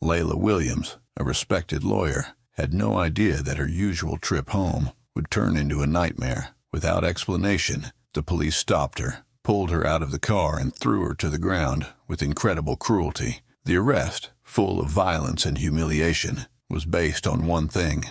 Layla Williams, a respected lawyer, had no idea that her usual trip home would turn into a nightmare. Without explanation, the police stopped her, pulled her out of the car, and threw her to the ground with incredible cruelty. The arrest, full of violence and humiliation, was based on one thing: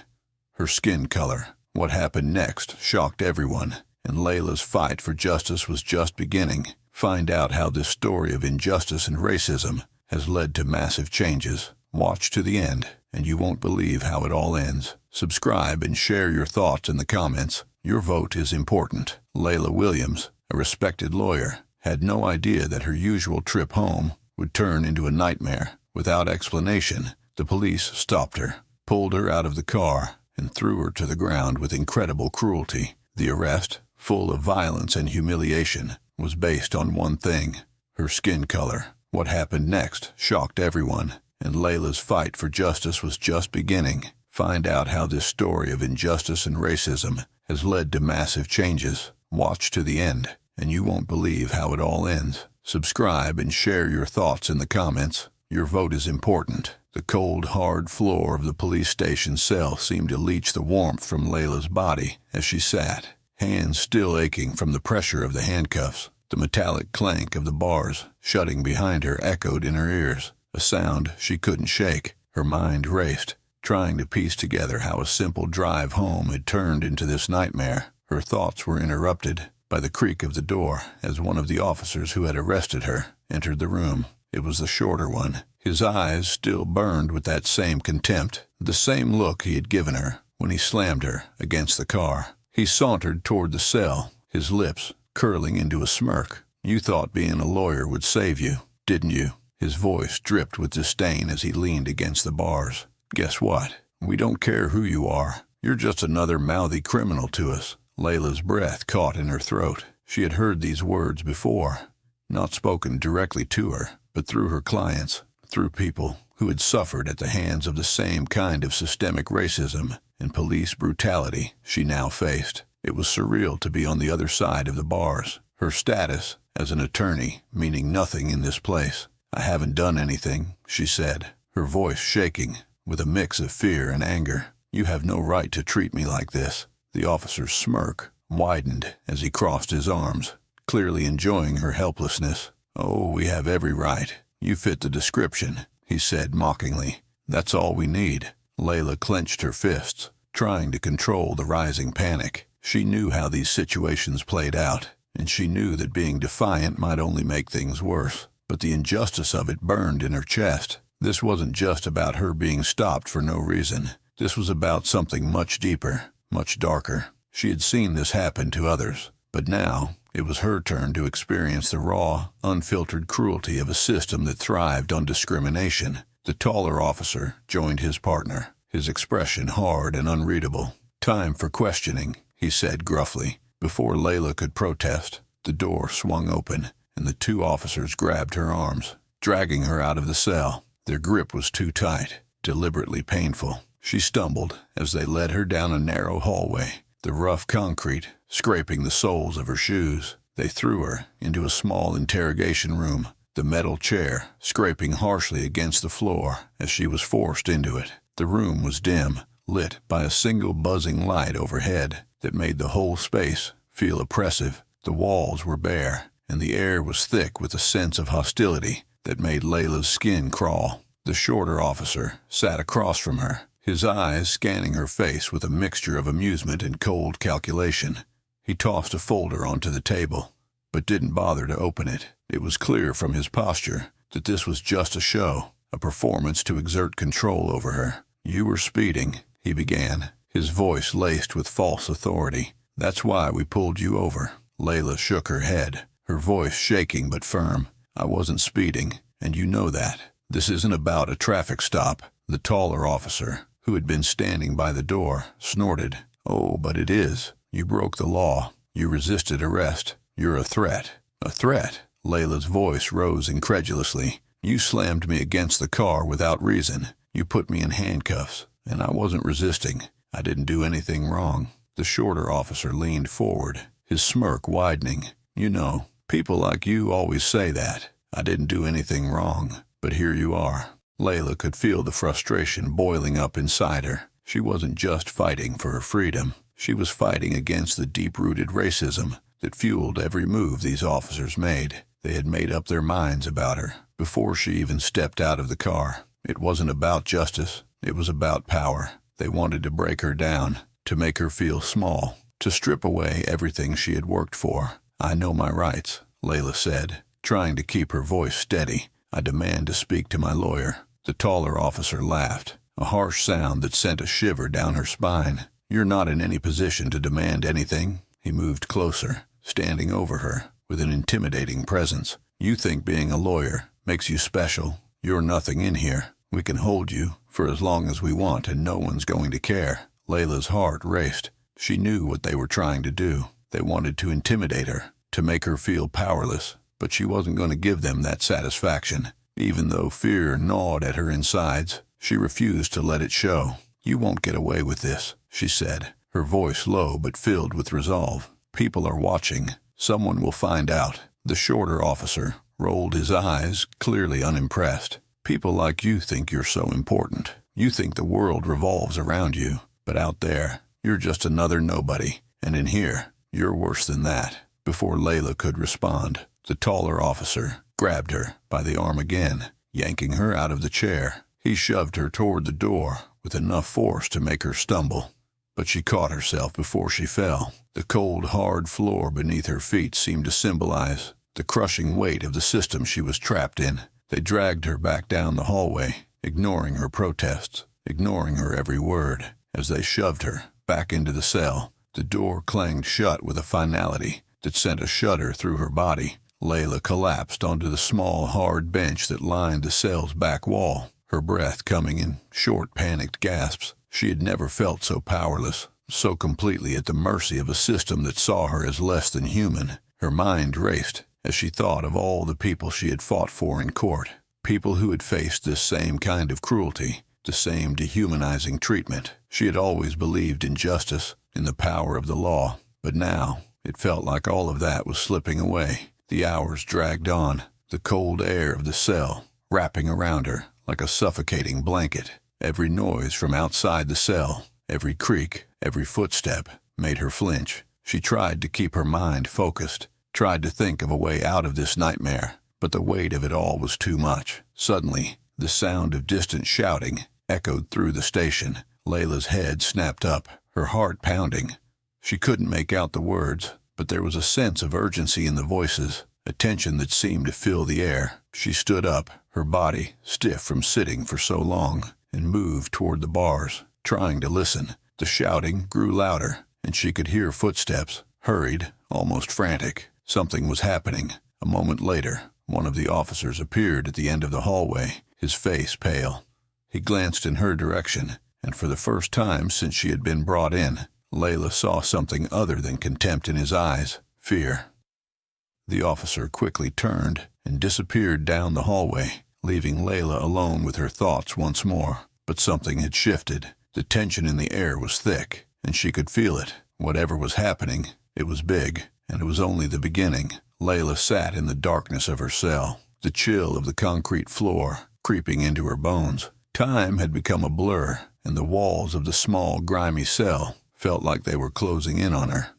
her skin color. What happened next shocked everyone, and Layla's fight for justice was just beginning. Find out how this story of injustice and racism has led to massive changes. Watch to the end, and you won't believe how it all ends. Subscribe and share your thoughts in the comments. Your vote is important. Layla Williams, a respected lawyer, had no idea that her usual trip home would turn into a nightmare. Without explanation, the police stopped her, pulled her out of the car, and threw her to the ground with incredible cruelty. The arrest, full of violence and humiliation, was based on one thing: her skin color. What happened next shocked everyone, and Layla's fight for justice was just beginning. Find out how this story of injustice and racism has led to massive changes. Watch to the end, and you won't believe how it all ends. Subscribe and share your thoughts in the comments. Your vote is important. The cold, hard floor of the police station cell seemed to leach the warmth from Layla's body as she sat, hands still aching from the pressure of the handcuffs. The metallic clank of the bars shutting behind her echoed in her ears, a sound she couldn't shake. Her mind raced, trying to piece together how a simple drive home had turned into this nightmare. Her thoughts were interrupted by the creak of the door as one of the officers who had arrested her entered the room. It was the shorter one. His eyes still burned with that same contempt, the same look he had given her when he slammed her against the car. He sauntered toward the cell, his lips curling into a smirk. "You thought being a lawyer would save you, didn't you?" His voice dripped with disdain as he leaned against the bars. "Guess what? We don't care who you are. You're just another mouthy criminal to us." Layla's breath caught in her throat. She had heard these words before, not spoken directly to her, but through her clients, through people who had suffered at the hands of the same kind of systemic racism and police brutality she now faced. It was surreal to be on the other side of the bars, her status as an attorney meaning nothing in this place. "I haven't done anything," she said, her voice shaking with a mix of fear and anger. "You have no right to treat me like this." The officer's smirk widened as he crossed his arms, clearly enjoying her helplessness. "Oh, we have every right. You fit the description," he said mockingly. "That's all we need." Layla clenched her fists, trying to control the rising panic. She knew how these situations played out, and she knew that being defiant might only make things worse. But the injustice of it burned in her chest. This wasn't just about her being stopped for no reason. This was about something much deeper, much darker. She had seen this happen to others, but now it was her turn to experience the raw, unfiltered cruelty of a system that thrived on discrimination. The taller officer joined his partner, his expression hard and unreadable. "Time for questioning," he said gruffly. Before Layla could protest, the door swung open, and the two officers grabbed her arms, dragging her out of the cell. Their grip was too tight, deliberately painful. She stumbled as they led her down a narrow hallway, the rough concrete scraping the soles of her shoes. They threw her into a small interrogation room, the metal chair scraping harshly against the floor as she was forced into it. The room was dim, lit by a single buzzing light overhead that made the whole space feel oppressive. The walls were bare, and the air was thick with a sense of hostility that made Layla's skin crawl. The shorter officer sat across from her, his eyes scanning her face with a mixture of amusement and cold calculation. He tossed a folder onto the table, but didn't bother to open it. It was clear from his posture that this was just a show, a performance to exert control over her. "You were speeding," he began, his voice laced with false authority. "That's why we pulled you over." Layla shook her head, her voice shaking but firm. "I wasn't speeding, and you know that. This isn't about a traffic stop." The taller officer, who had been standing by the door, snorted. "Oh, but it is. You broke the law. You resisted arrest. You're a threat." "A threat?" Layla's voice rose incredulously. "You slammed me against the car without reason. You put me in handcuffs, and I wasn't resisting. I didn't do anything wrong." The shorter officer leaned forward, his smirk widening. "You know, people like you always say that. I didn't do anything wrong, but here you are." Layla could feel the frustration boiling up inside her. She wasn't just fighting for her freedom. She was fighting against the deep-rooted racism that fueled every move these officers made. They had made up their minds about her before she even stepped out of the car. It wasn't about justice. It was about power. They wanted to break her down, to make her feel small, to strip away everything she had worked for. "I know my rights," Layla said, trying to keep her voice steady. "I demand to speak to my lawyer." The taller officer laughed, a harsh sound that sent a shiver down her spine. "You're not in any position to demand anything." He moved closer, standing over her with an intimidating presence. "You think being a lawyer makes you special. You're nothing in here. We can hold you for as long as we want and no one's going to care." Layla's heart raced. She knew what they were trying to do. They wanted to intimidate her, to make her feel powerless, but she wasn't going to give them that satisfaction. Even though fear gnawed at her insides, she refused to let it show. "You won't get away with this," she said, her voice low but filled with resolve. "People are watching. Someone will find out." The shorter officer rolled his eyes, clearly unimpressed. "People like you think you're so important. You think the world revolves around you. But out there, you're just another nobody. And in here, you're worse than that." Before Layla could respond, the taller officer grabbed her by the arm again, yanking her out of the chair. He shoved her toward the door with enough force to make her stumble. But she caught herself before she fell. The cold, hard floor beneath her feet seemed to symbolize the crushing weight of the system she was trapped in. They dragged her back down the hallway, ignoring her protests, ignoring her every word. As they shoved her back into the cell, the door clanged shut with a finality that sent a shudder through her body. Layla collapsed onto the small, hard bench that lined the cell's back wall, her breath coming in short, panicked gasps. She had never felt so powerless, so completely at the mercy of a system that saw her as less than human. Her mind raced as she thought of all the people she had fought for in court, people who had faced this same kind of cruelty, the same dehumanizing treatment. She had always believed in justice, in the power of the law, but now it felt like all of that was slipping away. The hours dragged on, the cold air of the cell wrapping around her like a suffocating blanket. Every noise from outside the cell, every creak, every footstep, made her flinch. She tried to keep her mind focused, tried to think of a way out of this nightmare, but the weight of it all was too much. Suddenly, the sound of distant shouting echoed through the station. Layla's head snapped up, her heart pounding. She couldn't make out the words, but there was a sense of urgency in the voices, a tension that seemed to fill the air. She stood up, her body stiff from sitting for so long, and moved toward the bars, trying to listen. The shouting grew louder, and she could hear footsteps, hurried, almost frantic. Something was happening. A moment later, one of the officers appeared at the end of the hallway, his face pale. He glanced in her direction, and for the first time since she had been brought in, Layla saw something other than contempt in his eyes, fear. The officer quickly turned and disappeared down the hallway, leaving Layla alone with her thoughts once more. But something had shifted. The tension in the air was thick, and she could feel it. Whatever was happening, it was big, and it was only the beginning. Layla sat in the darkness of her cell, the chill of the concrete floor creeping into her bones. Time had become a blur, and the walls of the small, grimy cell felt like they were closing in on her.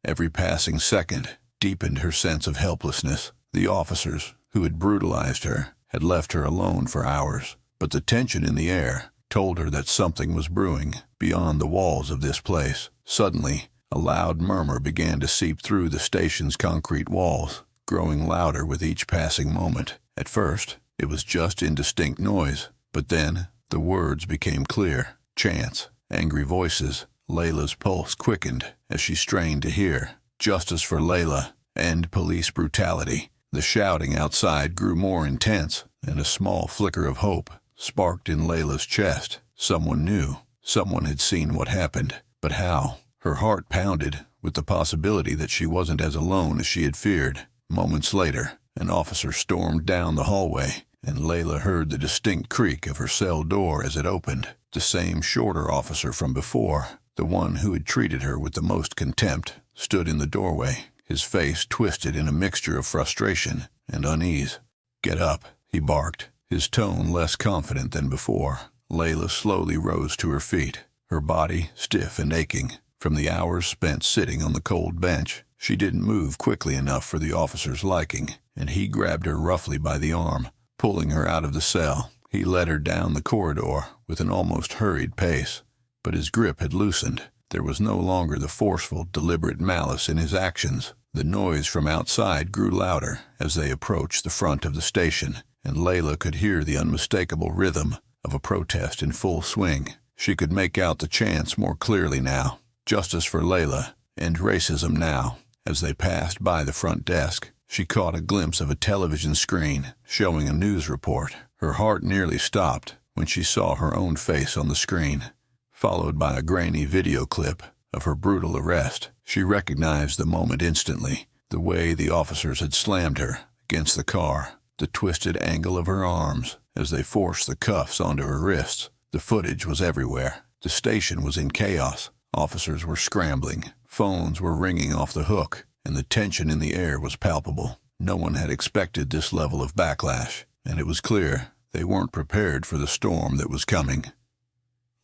Every passing second deepened her sense of helplessness. The officers who had brutalized her had left her alone for hours, but the tension in the air told her that something was brewing beyond the walls of this place. Suddenly, a loud murmur began to seep through the station's concrete walls, growing louder with each passing moment. At first, it was just indistinct noise, but then the words became clear. Chants, angry voices. Layla's pulse quickened as she strained to hear. Justice for Layla. End police brutality. The shouting outside grew more intense, and a small flicker of hope sparked in Layla's chest. Someone knew. Someone had seen what happened. But how? Her heart pounded with the possibility that she wasn't as alone as she had feared. Moments later, an officer stormed down the hallway, and Layla heard the distinct creak of her cell door as it opened. The same shorter officer from before, the one who had treated her with the most contempt, stood in the doorway, his face twisted in a mixture of frustration and unease. "Get up," he barked, his tone less confident than before. Layla slowly rose to her feet, her body stiff and aching from the hours spent sitting on the cold bench. She didn't move quickly enough for the officer's liking, and he grabbed her roughly by the arm, pulling her out of the cell. He led her down the corridor with an almost hurried pace, but his grip had loosened. There was no longer the forceful, deliberate malice in his actions. The noise from outside grew louder as they approached the front of the station, and Layla could hear the unmistakable rhythm of a protest in full swing. She could make out the chants more clearly now. Justice for Layla, end racism now. As they passed by the front desk, she caught a glimpse of a television screen showing a news report. Her heart nearly stopped when she saw her own face on the screen, followed by a grainy video clip of her brutal arrest. She recognized the moment instantly, the way the officers had slammed her against the car, the twisted angle of her arms as they forced the cuffs onto her wrists. The footage was everywhere. The station was in chaos. Officers were scrambling, phones were ringing off the hook, and the tension in the air was palpable. No one had expected this level of backlash, and it was clear they weren't prepared for the storm that was coming.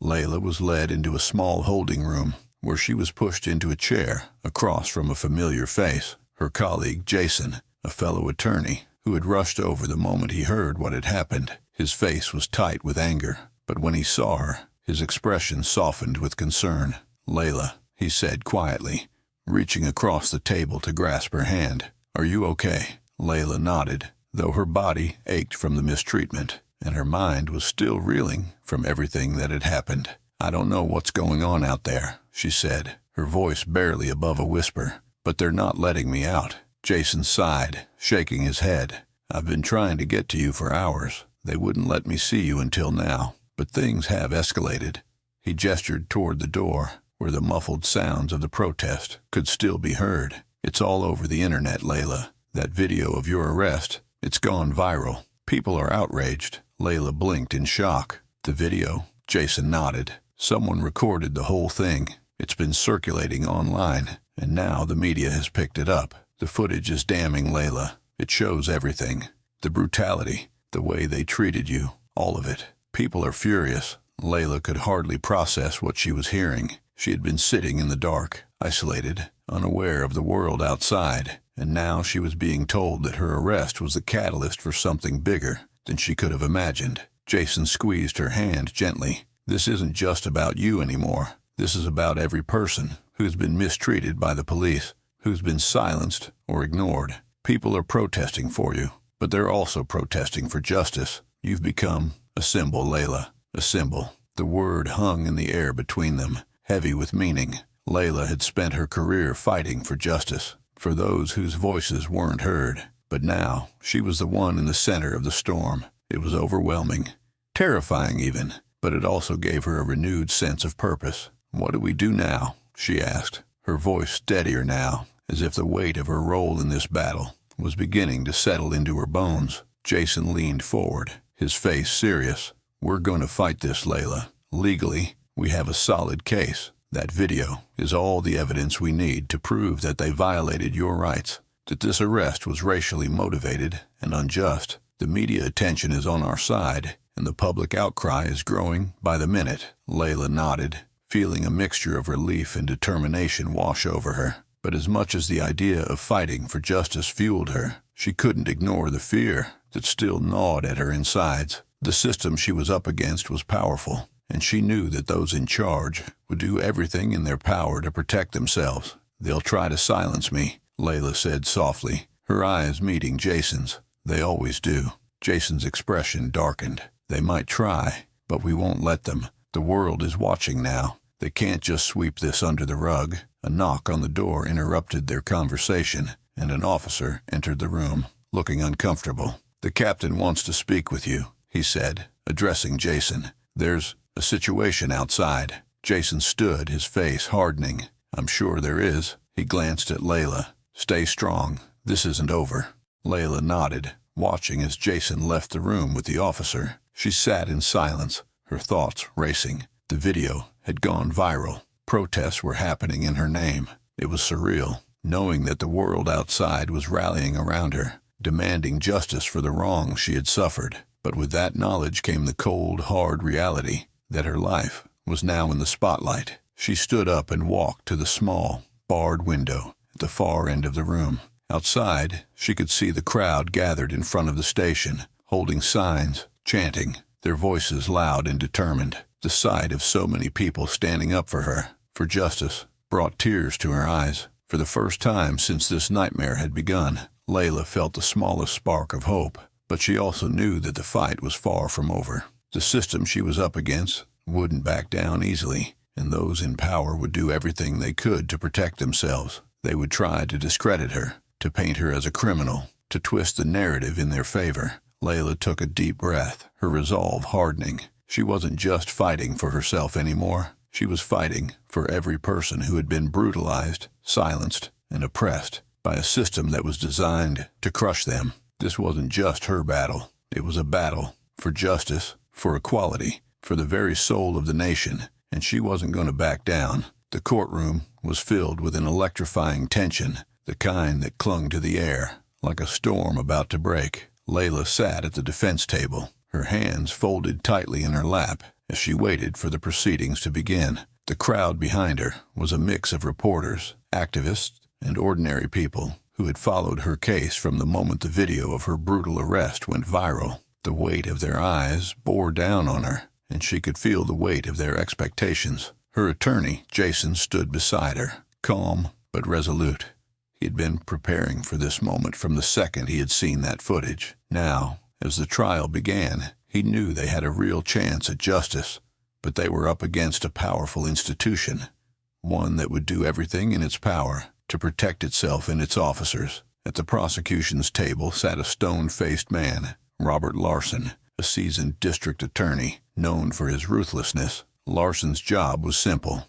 Layla was led into a small holding room where she was pushed into a chair across from a familiar face. Her colleague, Jason, a fellow attorney, who had rushed over the moment he heard what had happened. His face was tight with anger, but when he saw her, his expression softened with concern. "Layla," he said quietly, reaching across the table to grasp her hand. "Are you okay?" Layla nodded, though her body ached from the mistreatment, and her mind was still reeling from everything that had happened. "I don't know what's going on out there," she said, her voice barely above a whisper, "but they're not letting me out." Jason sighed, shaking his head. "I've been trying to get to you for hours. They wouldn't let me see you until now, but things have escalated." He gestured toward the door, where the muffled sounds of the protest could still be heard. "It's all over the internet, Layla. That video of your arrest, it's gone viral. People are outraged." Layla blinked in shock. "The video?" Jason nodded. "Someone recorded the whole thing. It's been circulating online, and now the media has picked it up. The footage is damning, Layla. It shows everything. The brutality, the way they treated you, all of it. People are furious." Layla could hardly process what she was hearing. She had been sitting in the dark, isolated, unaware of the world outside, and now she was being told that her arrest was the catalyst for something bigger than she could have imagined. Jason squeezed her hand gently. "This isn't just about you anymore. This is about every person who's been mistreated by the police, who's been silenced or ignored. People are protesting for you, but they're also protesting for justice. You've become a symbol, Layla, a symbol." The word hung in the air between them, heavy with meaning. Layla had spent her career fighting for justice, for those whose voices weren't heard. But now she was the one in the center of the storm. It was overwhelming, terrifying even, but it also gave her a renewed sense of purpose. "What do we do now?" she asked, her voice steadier now, as if the weight of her role in this battle was beginning to settle into her bones. Jason leaned forward, his face serious. "We're going to fight this, Layla. Legally, we have a solid case. That video is all the evidence we need to prove that they violated your rights, that this arrest was racially motivated and unjust. The media attention is on our side, and the public outcry is growing by the minute." Layla nodded, feeling a mixture of relief and determination wash over her. But as much as the idea of fighting for justice fueled her, she couldn't ignore the fear that still gnawed at her insides. The system she was up against was powerful, and she knew that those in charge would do everything in their power to protect themselves. "They'll try to silence me," Layla said softly, her eyes meeting Jason's. "They always do." Jason's expression darkened. "They might try, but we won't let them. The world is watching now. They can't just sweep this under the rug." A knock on the door interrupted their conversation, and an officer entered the room, looking uncomfortable. "The captain wants to speak with you," he said, addressing Jason. "There's a situation outside." Jason stood, his face hardening. "I'm sure there is." He glanced at Layla. "Stay strong. This isn't over." Layla nodded, watching as Jason left the room with the officer. She sat in silence, her thoughts racing. The video had gone viral. Protests were happening in her name. It was surreal, knowing that the world outside was rallying around her, demanding justice for the wrongs she had suffered. But with that knowledge came the cold, hard reality that her life was now in the spotlight. She stood up and walked to the small, barred window at the far end of the room. Outside, she could see the crowd gathered in front of the station, holding signs, chanting, their voices loud and determined. The sight of so many people standing up for her, for justice, brought tears to her eyes. For the first time since this nightmare had begun, Layla felt the smallest spark of hope, but she also knew that the fight was far from over. The system she was up against wouldn't back down easily, and those in power would do everything they could to protect themselves. They would try to discredit her, to paint her as a criminal, to twist the narrative in their favor. Layla took a deep breath, her resolve hardening. She wasn't just fighting for herself anymore. She was fighting for every person who had been brutalized, silenced, and oppressed by a system that was designed to crush them. This wasn't just her battle. It was a battle for justice, for equality, for the very soul of the nation, and she wasn't going to back down. The courtroom was filled with an electrifying tension, the kind that clung to the air, like a storm about to break. Layla sat at the defense table, her hands folded tightly in her lap as she waited for the proceedings to begin. The crowd behind her was a mix of reporters, activists, and ordinary people who had followed her case from the moment the video of her brutal arrest went viral. The weight of their eyes bore down on her, and she could feel the weight of their expectations. Her attorney, Jason, stood beside her, calm but resolute. He had been preparing for this moment from the second he had seen that footage. Now, as the trial began, he knew they had a real chance at justice, but they were up against a powerful institution, one that would do everything in its power to protect itself and its officers. At the prosecution's table sat a stone-faced man, Robert Larson, a seasoned district attorney known for his ruthlessness. Larson's job was simple: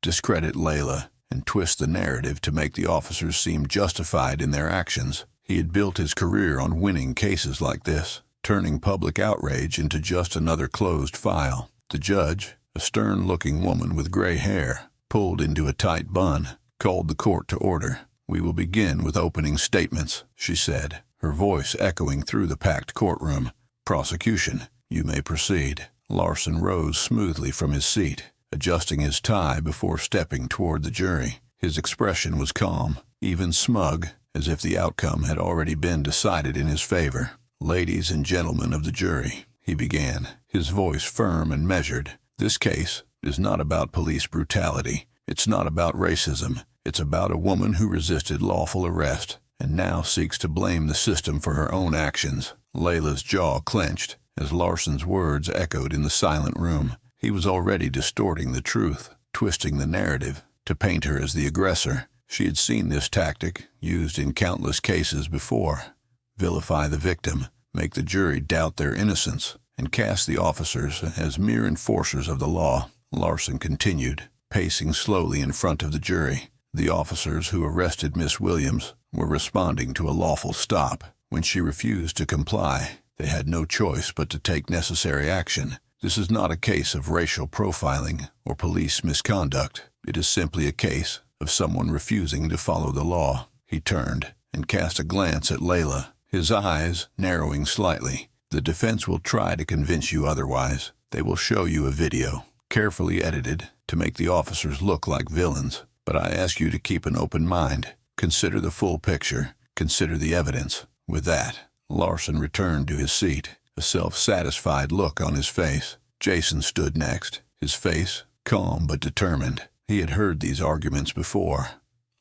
discredit Layla and twist the narrative to make the officers seem justified in their actions. He had built his career on winning cases like this, turning public outrage into just another closed file. The judge, a stern-looking woman with gray hair, pulled into a tight bun, called the court to order. "We will begin with opening statements," she said, her voice echoing through the packed courtroom. "Prosecution, you may proceed." Larson rose smoothly from his seat, adjusting his tie before stepping toward the jury. His expression was calm, even smug, as if the outcome had already been decided in his favor. "Ladies and gentlemen of the jury," he began, his voice firm and measured, "this case is not about police brutality. It's not about racism. It's about a woman who resisted lawful arrest and now seeks to blame the system for her own actions." Layla's jaw clenched as Larson's words echoed in the silent room. He was already distorting the truth, twisting the narrative to paint her as the aggressor. She had seen this tactic used in countless cases before. Vilify the victim, make the jury doubt their innocence, and cast the officers as mere enforcers of the law. Larson continued, pacing slowly in front of the jury. The officers who arrested Miss Williams were responding to a lawful stop. When she refused to comply, they had no choice but to take necessary action. This is not a case of racial profiling or police misconduct. It is simply a case of someone refusing to follow the law. He turned and cast a glance at Layla, his eyes narrowing slightly. "The defense will try to convince you otherwise. They will show you a video, carefully edited to make the officers look like villains. But I ask you to keep an open mind. Consider the full picture. Consider the evidence." With that, Larson returned to his seat, a self-satisfied look on his face. Jason stood next, his face calm but determined. He had heard these arguments before.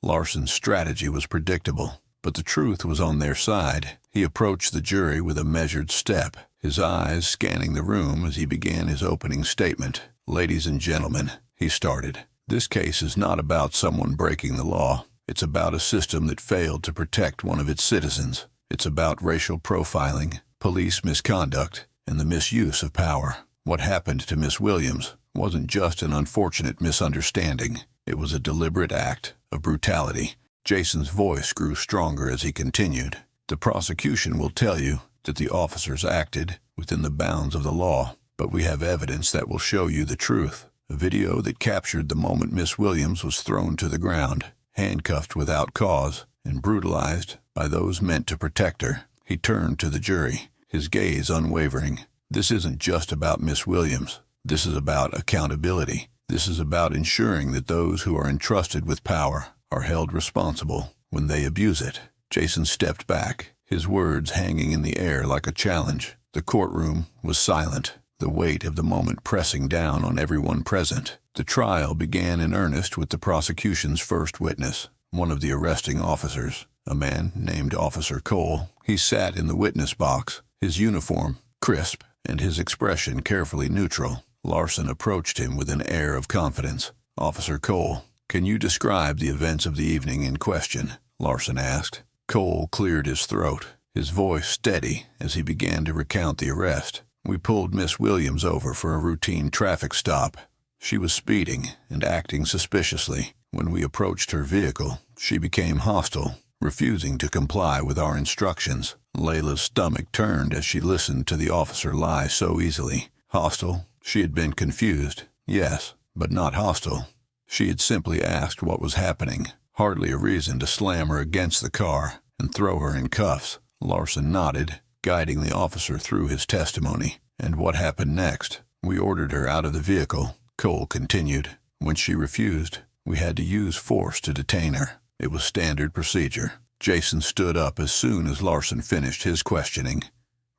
Larson's strategy was predictable, but the truth was on their side. He approached the jury with a measured step, his eyes scanning the room as he began his opening statement. "Ladies and gentlemen," he started, "this case is not about someone breaking the law. It's about a system that failed to protect one of its citizens. It's about racial profiling, police misconduct, and the misuse of power. What happened to Miss Williams wasn't just an unfortunate misunderstanding. It was a deliberate act of brutality." Jason's voice grew stronger as he continued. "The prosecution will tell you that the officers acted within the bounds of the law, but we have evidence that will show you the truth. A video that captured the moment Miss Williams was thrown to the ground, handcuffed without cause, and brutalized by those meant to protect her." He turned to the jury, his gaze unwavering. "This isn't just about Miss Williams. This is about accountability. This is about ensuring that those who are entrusted with power are held responsible when they abuse it." Jason stepped back, his words hanging in the air like a challenge. The courtroom was silent, the weight of the moment pressing down on everyone present. The trial began in earnest with the prosecution's first witness, one of the arresting officers, a man named Officer Cole. He sat in the witness box, his uniform crisp and his expression carefully neutral. Larson approached him with an air of confidence. "Officer Cole, can you describe the events of the evening in question?" Larson asked. Cole cleared his throat, his voice steady as he began to recount the arrest. "We pulled Miss Williams over for a routine traffic stop. She was speeding and acting suspiciously. When we approached her vehicle, she became hostile, refusing to comply with our instructions." Layla's stomach turned as she listened to the officer lie so easily. Hostile? She had been confused. Yes, but not hostile. She had simply asked what was happening. Hardly a reason to slam her against the car and throw her in cuffs. Larson nodded, guiding the officer through his testimony. "And what happened next?" "We ordered her out of the vehicle," Cole continued. "When she refused, we had to use force to detain her. It was standard procedure." Jason stood up as soon as Larson finished his questioning.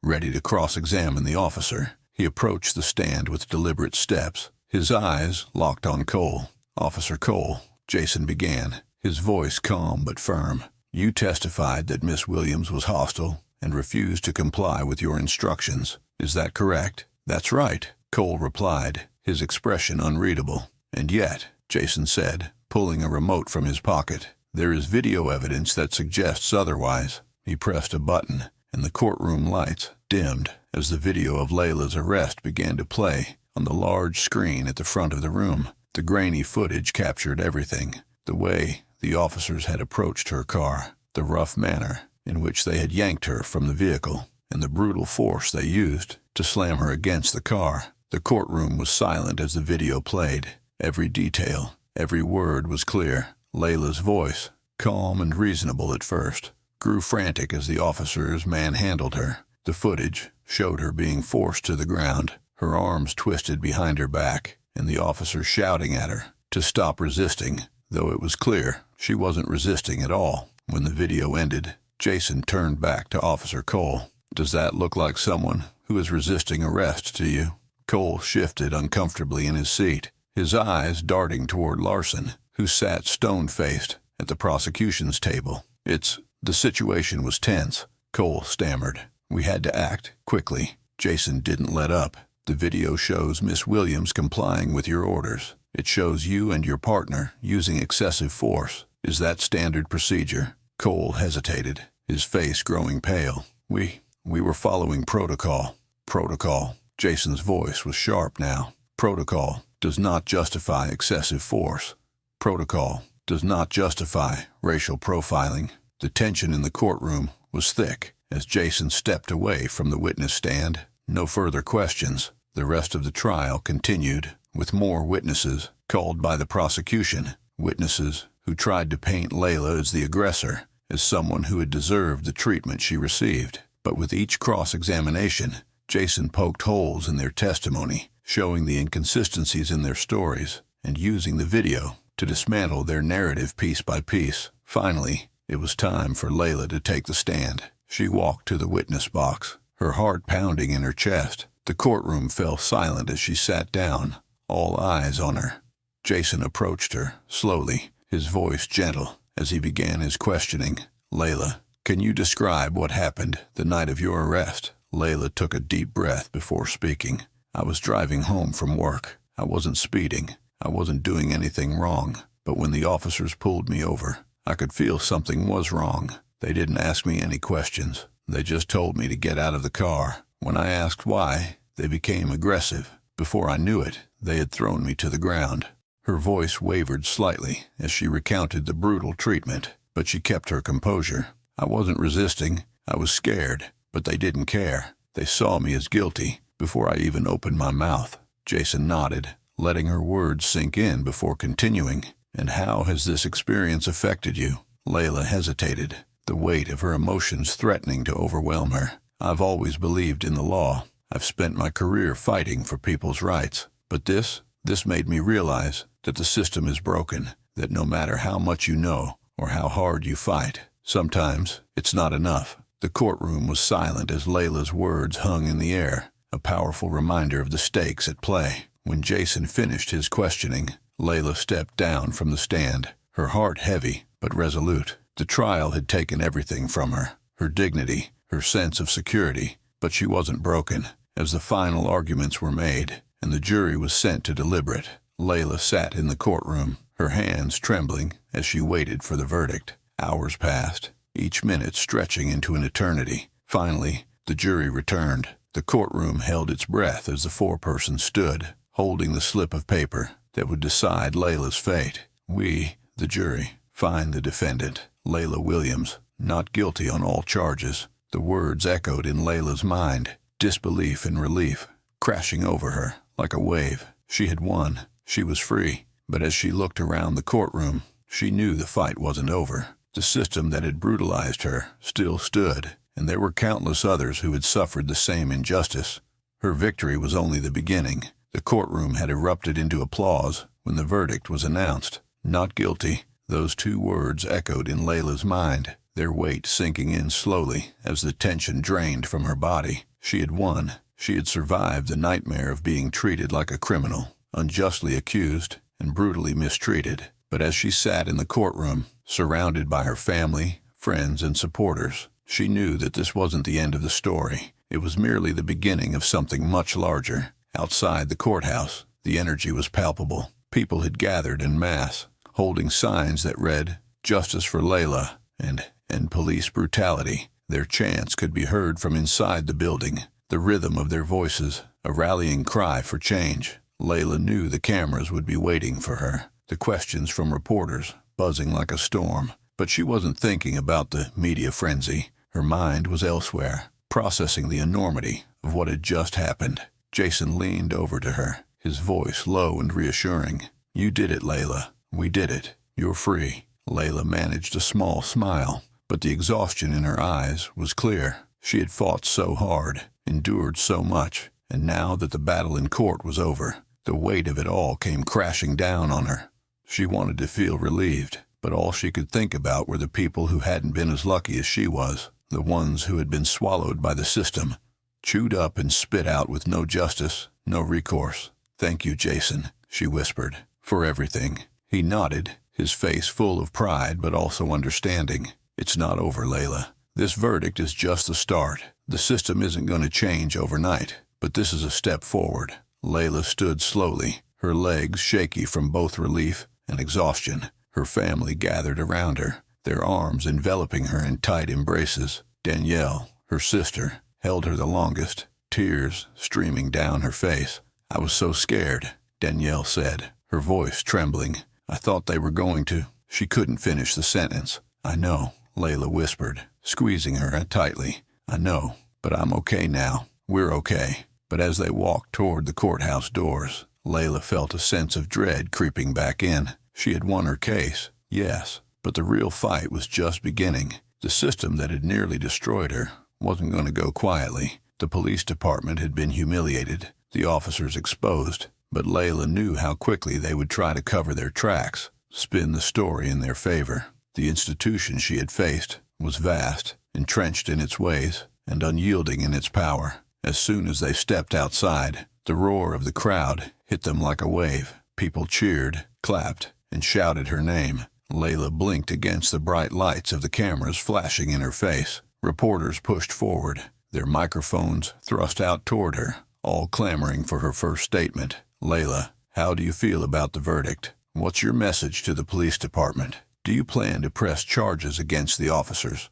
Ready to cross-examine the officer, he approached the stand with deliberate steps, his eyes locked on Cole. "Officer Cole," Jason began, his voice calm but firm, "you testified that Miss Williams was hostile and refused to comply with your instructions. Is that correct?" "That's right," Cole replied, his expression unreadable. "And yet," Jason said, pulling a remote from his pocket, "there is video evidence that suggests otherwise." He pressed a button, and the courtroom lights dimmed as the video of Layla's arrest began to play on the large screen at the front of the room. The grainy footage captured everything: the way the officers had approached her car, the rough manner in which they had yanked her from the vehicle, and the brutal force they used to slam her against the car. The courtroom was silent as the video played. Every detail, every word was clear. Layla's voice, calm and reasonable at first, grew frantic as the officers manhandled her. The footage showed her being forced to the ground, her arms twisted behind her back, and the officer shouting at her to stop resisting, though it was clear she wasn't resisting at all. When the video ended, Jason turned back to Officer Cole. "Does that look like someone who is resisting arrest to you?" Cole shifted uncomfortably in his seat, his eyes darting toward Larson, who sat stone-faced at the prosecution's table. The situation was tense," Cole stammered. "We had to act quickly." Jason didn't let up. "The video shows Miss Williams complying with your orders. It shows you and your partner using excessive force. Is that standard procedure?" Cole hesitated, his face growing pale. We were following protocol." "Protocol?" Jason's voice was sharp now. "Protocol does not justify excessive force. Protocol does not justify racial profiling." The tension in the courtroom was thick as Jason stepped away from the witness stand. No further questions. The rest of the trial continued, with more witnesses called by the prosecution, witnesses who tried to paint Layla as the aggressor, as someone who had deserved the treatment she received. But with each cross-examination, Jason poked holes in their testimony, showing the inconsistencies in their stories, and using the video to dismantle their narrative piece by piece. Finally, it was time for Layla to take the stand. She walked to the witness box, her heart pounding in her chest. The courtroom fell silent as she sat down, all eyes on her. Jason approached her, slowly, his voice gentle, as he began his questioning. "Layla, can you describe what happened the night of your arrest?" Layla took a deep breath before speaking. "I was driving home from work. I wasn't speeding. I wasn't doing anything wrong. But when the officers pulled me over, I could feel something was wrong. They didn't ask me any questions. They just told me to get out of the car. When I asked why, they became aggressive. Before I knew it, they had thrown me to the ground." Her voice wavered slightly as she recounted the brutal treatment, but she kept her composure. "I wasn't resisting. I was scared, but they didn't care. They saw me as guilty before I even opened my mouth." Jason nodded, letting her words sink in before continuing. "And how has this experience affected you?" Layla hesitated, the weight of her emotions threatening to overwhelm her. I've always believed in the law. I've spent my career fighting for people's rights. But this made me realize that the system is broken, that no matter how much you know or how hard you fight, sometimes it's not enough." The courtroom was silent as Layla's words hung in the air, a powerful reminder of the stakes at play. When Jason finished his questioning, Layla stepped down from the stand, her heart heavy but resolute. The trial had taken everything from her, her dignity, her sense of security, but she wasn't broken. As the final arguments were made and the jury was sent to deliberate, Layla sat in the courtroom, her hands trembling as she waited for the verdict. Hours passed, each minute stretching into an eternity. Finally, the jury returned. The courtroom held its breath as the foreperson stood, holding the slip of paper that would decide Layla's fate. "We, the jury, find the defendant, Layla Williams, not guilty on all charges." The words echoed in Layla's mind, disbelief and relief crashing over her like a wave. She had won. She was free. But as she looked around the courtroom, she knew the fight wasn't over. The system that had brutalized her still stood, and there were countless others who had suffered the same injustice. Her victory was only the beginning. The courtroom had erupted into applause when the verdict was announced. Not guilty. Those two words echoed in Layla's mind, their weight sinking in slowly as the tension drained from her body. She had won. She had survived the nightmare of being treated like a criminal, unjustly accused and brutally mistreated. But as she sat in the courtroom, surrounded by her family, friends, and supporters, she knew that this wasn't the end of the story. It was merely the beginning of something much larger. Outside the courthouse, the energy was palpable. People had gathered en masse, holding signs that read, "Justice for Layla," and "End police brutality." Their chants could be heard from inside the building, the rhythm of their voices, a rallying cry for change. Layla knew the cameras would be waiting for her, the questions from reporters buzzing like a storm. But she wasn't thinking about the media frenzy. Her mind was elsewhere, processing the enormity of what had just happened. Jason leaned over to her, his voice low and reassuring. "You did it, Layla. We did it. You're free." Layla managed a small smile, but the exhaustion in her eyes was clear. She had fought so hard, endured so much, and now that the battle in court was over, the weight of it all came crashing down on her. She wanted to feel relieved, but all she could think about were the people who hadn't been as lucky as she was, the ones who had been swallowed by the system, chewed up and spit out with no justice, no recourse. "Thank you, Jason," she whispered, "for everything." He nodded, his face full of pride but also understanding. "It's not over, Layla. This verdict is just the start. The system isn't going to change overnight, but this is a step forward." Layla stood slowly, her legs shaky from both relief and exhaustion. Her family gathered around her, their arms enveloping her in tight embraces. Danielle, her sister, held her the longest, tears streaming down her face. "I was so scared," Danielle said, her voice trembling. "I thought they were going to—" She couldn't finish the sentence. "I know," Layla whispered, squeezing her tightly. "I know, but I'm okay now. We're okay." But as they walked toward the courthouse doors, Layla felt a sense of dread creeping back in. She had won her case, yes, but the real fight was just beginning. The system that had nearly destroyed her wasn't going to go quietly. The police department had been humiliated, the officers exposed, but Layla knew how quickly they would try to cover their tracks, spin the story in their favor. The institution she had faced was vast, entrenched in its ways, and unyielding in its power. As soon as they stepped outside, the roar of the crowd hit them like a wave. People cheered, clapped, and shouted her name. Layla blinked against the bright lights of the cameras flashing in her face. Reporters pushed forward, their microphones thrust out toward her, all clamoring for her first statement. "Layla, how do you feel about the verdict? What's your message to the police department? Do you plan to press charges against the officers?"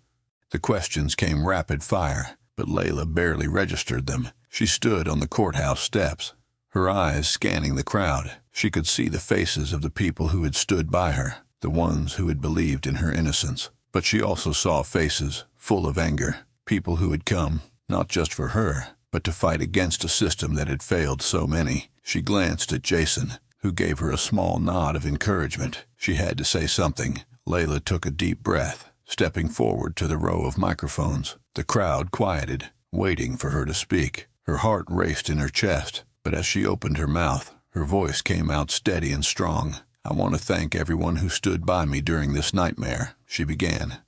The questions came rapid fire, but Layla barely registered them. She stood on the courthouse steps, her eyes scanning the crowd. She could see the faces of the people who had stood by her, the ones who had believed in her innocence. But she also saw faces full of anger, people who had come, not just for her, but to fight against a system that had failed so many. She glanced at Jason, who gave her a small nod of encouragement. She had to say something. Layla took a deep breath, stepping forward to the row of microphones. The crowd quieted, waiting for her to speak. Her heart raced in her chest, but as she opened her mouth, her voice came out steady and strong. "I want to thank everyone who stood by me during this nightmare," she began,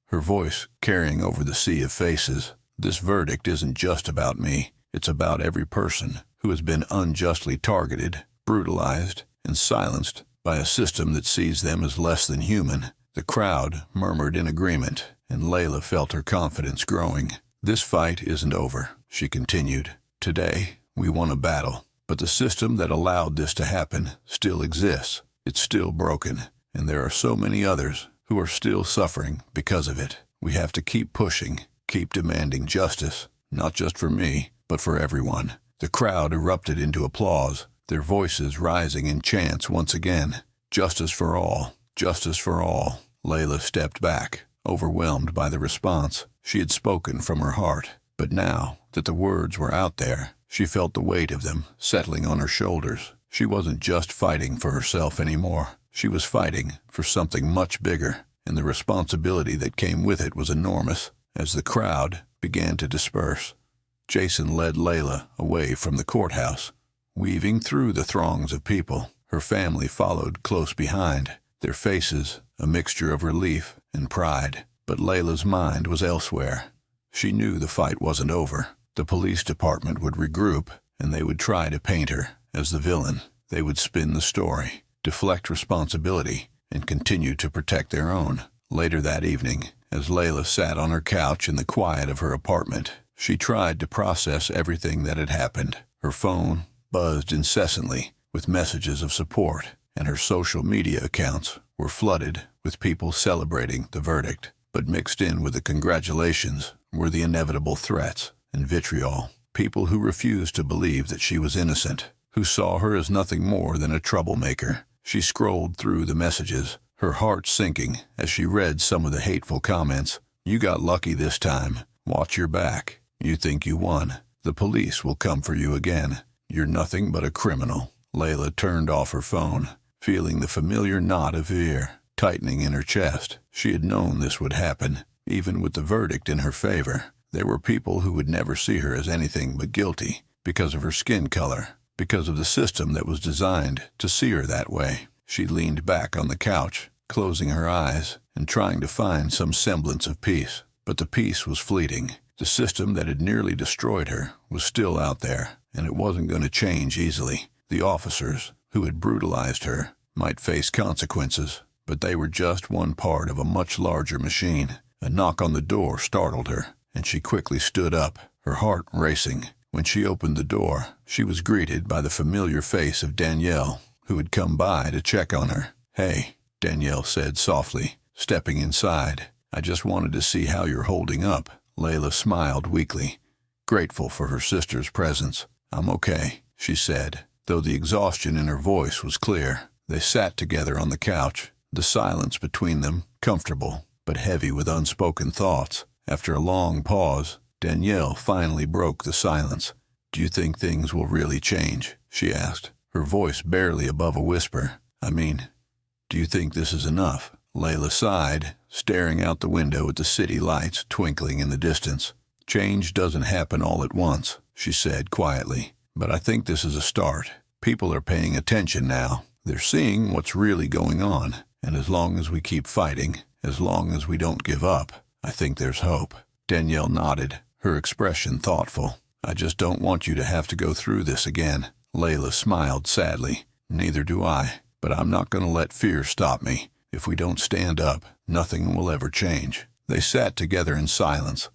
her voice carrying over the sea of faces. "This verdict isn't just about me. It's about every person who has been unjustly targeted, brutalized, and silenced by a system that sees them as less than human." The crowd murmured in agreement, and Layla felt her confidence growing. "This fight isn't over," she continued. "Today, we won a battle, but the system that allowed this to happen still exists. It's still broken, and there are so many others who are still suffering because of it. We have to keep pushing, keep demanding justice, not just for me, but for everyone." The crowd erupted into applause, their voices rising in chants once again. "Justice for all, justice for all." Layla stepped back, overwhelmed by the response. She had spoken from her heart, but now that the words were out there, she felt the weight of them settling on her shoulders. She wasn't just fighting for herself anymore. She was fighting for something much bigger, and the responsibility that came with it was enormous. As the crowd began to disperse, Jason led Layla away from the courthouse. Weaving through the throngs of people, her family followed close behind, their faces a mixture of relief and pride. But Layla's mind was elsewhere. She knew the fight wasn't over. The police department would regroup, and they would try to paint her as the villain. They would spin the story, deflect responsibility, and continue to protect their own. Later that evening, as Layla sat on her couch in the quiet of her apartment, she tried to process everything that had happened. Her phone buzzed incessantly with messages of support, and her social media accounts were flooded with people celebrating the verdict. But mixed in with the congratulations were the inevitable threats and vitriol. People who refused to believe that she was innocent, who saw her as nothing more than a troublemaker. She scrolled through the messages, her heart sinking as she read some of the hateful comments. "You got lucky this time. Watch your back. You think you won. The police will come for you again. You're nothing but a criminal." Layla turned off her phone, feeling the familiar knot of fear tightening in her chest. She had known this would happen, even with the verdict in her favor. There were people who would never see her as anything but guilty because of her skin color, because of the system that was designed to see her that way. She leaned back on the couch, closing her eyes and trying to find some semblance of peace. But the peace was fleeting. The system that had nearly destroyed her was still out there, and it wasn't going to change easily. The officers who had brutalized her might face consequences, but they were just one part of a much larger machine. A knock on the door startled her, and she quickly stood up, her heart racing. When she opened the door, she was greeted by the familiar face of Danielle, who had come by to check on her. "Hey," Danielle said softly, stepping inside. "I just wanted to see how you're holding up." Layla smiled weakly, grateful for her sister's presence. "I'm okay," she said, though the exhaustion in her voice was clear. They sat together on the couch, the silence between them comfortable, but heavy with unspoken thoughts. After a long pause, Danielle finally broke the silence. "Do you think things will really change?" she asked, her voice barely above a whisper. "I mean, do you think this is enough?" Layla sighed, staring out the window at the city lights twinkling in the distance. "Change doesn't happen all at once," she said quietly, "but I think this is a start. People are paying attention now. They're seeing what's really going on, and as long as we keep fighting, as long as we don't give up, I think there's hope." Danielle nodded, her expression thoughtful. "I just don't want you to have to go through this again." Layla smiled sadly. "Neither do I, but I'm not going to let fear stop me. If we don't stand up, nothing will ever change." They sat together in silence,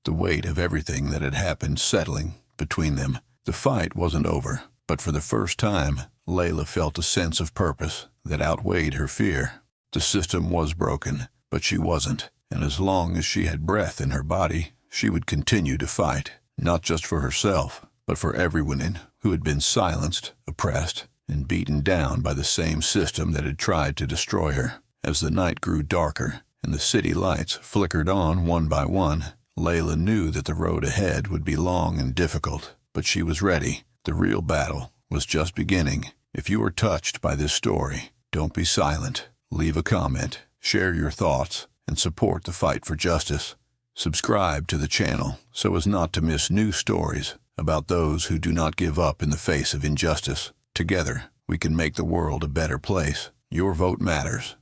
the weight of everything that had happened settling between them. The fight wasn't over, but for the first time, Layla felt a sense of purpose that outweighed her fear. The system was broken, but she wasn't, and as long as she had breath in her body, she would continue to fight, not just for herself, but for everyone who had been silenced, oppressed, and beaten down by the same system that had tried to destroy her. As the night grew darker and the city lights flickered on one by one, Layla knew that the road ahead would be long and difficult, but she was ready. The real battle was just beginning. If you are touched by this story, don't be silent. Leave a comment, share your thoughts, and support the fight for justice. Subscribe to the channel so as not to miss new stories about those who do not give up in the face of injustice. Together, we can make the world a better place. Your vote matters.